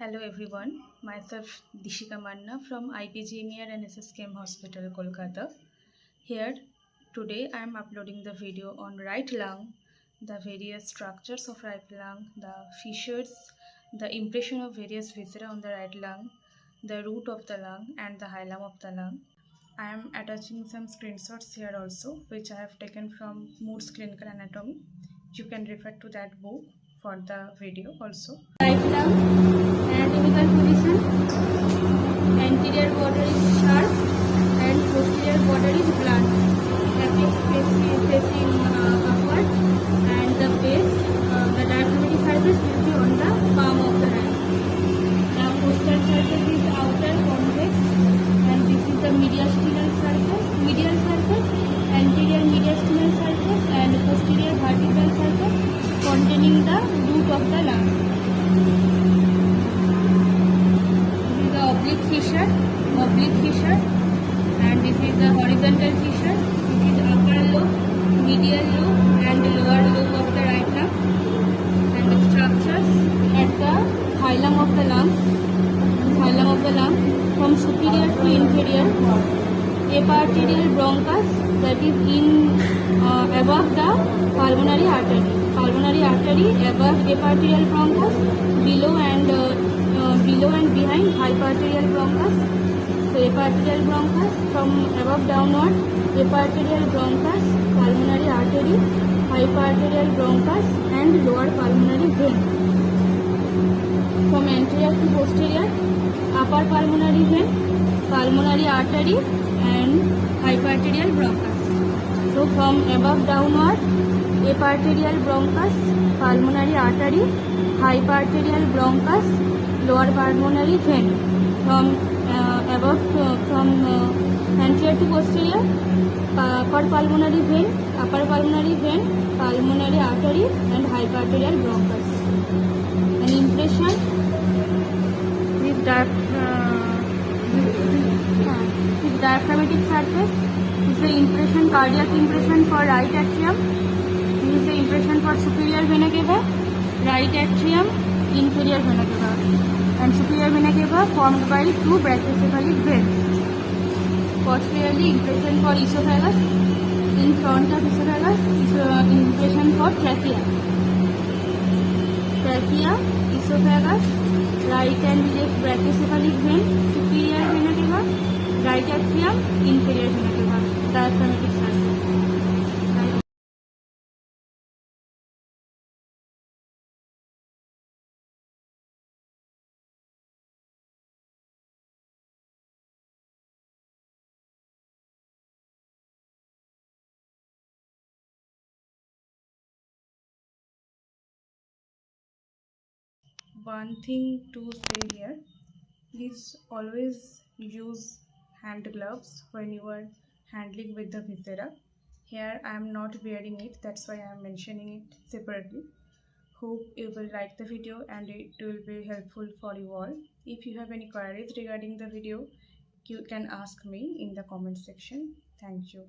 Hello everyone, myself Dishika Manna from IPGMER and SSKM Hospital, Kolkata. Here today I am uploading the video on right lung, the various structures of right lung, the fissures, the impression of various viscera on the right lung, the root of the lung and the hilum of the lung. I am attaching some screenshots here also which I have taken from Moore's Clinical Anatomy. You can refer to that book for the video also. Right lung, anatomical position, anterior border is sharp and posterior border is blunt. Apex facing upward and the base, the diaphragmatic surface will be on the palm of the hand. The posterior surface is outer convex and this is the mediastinal surface, anterior mediastinal surface and posterior vertebral surface containing the root of the lung. This is the oblique fissure and this is the horizontal fissure. This is upper lobe, medial lobe and lower lobe of the right lung, and the structures at the hilum of the lung, from superior to inferior. Eparterial bronchus, that is above the pulmonary artery above eparterial bronchus, below and behind hyparterial bronchus. So eparterial bronchus from above downward, eparterial bronchus, pulmonary artery, hyparterial bronchus and lower pulmonary vein. From anterior to posterior, upper pulmonary vein, pulmonary artery and hyparterial bronchus. So from above downward, eparterial bronchus, pulmonary artery, hyparterial bronchus, lower pulmonary vein. From anterior to posterior, upper pulmonary vein, pulmonary artery and hyparterial bronchus. An impression with diaphragmatic surface. This is the impression, cardiac impression for right atrium. This is the impression for superior vena cava, right atrium, inferior vena cava, and superior vena cava formed by two brachycephalic veins. Posteriorly, impression for esophagus, in front of esophagus, impression for trachea, esophagus, right and left brachycephalic vein, superior vena cava, right atrium, inferior vena cava, diaphragmatic surface. One thing to say here, please always use hand gloves when you are handling with the viscera. Here I am not wearing it, that's why I am mentioning it separately. Hope you will like the video and it will be helpful for you all. If you have any queries regarding the video, you can ask me in the comment section. Thank you.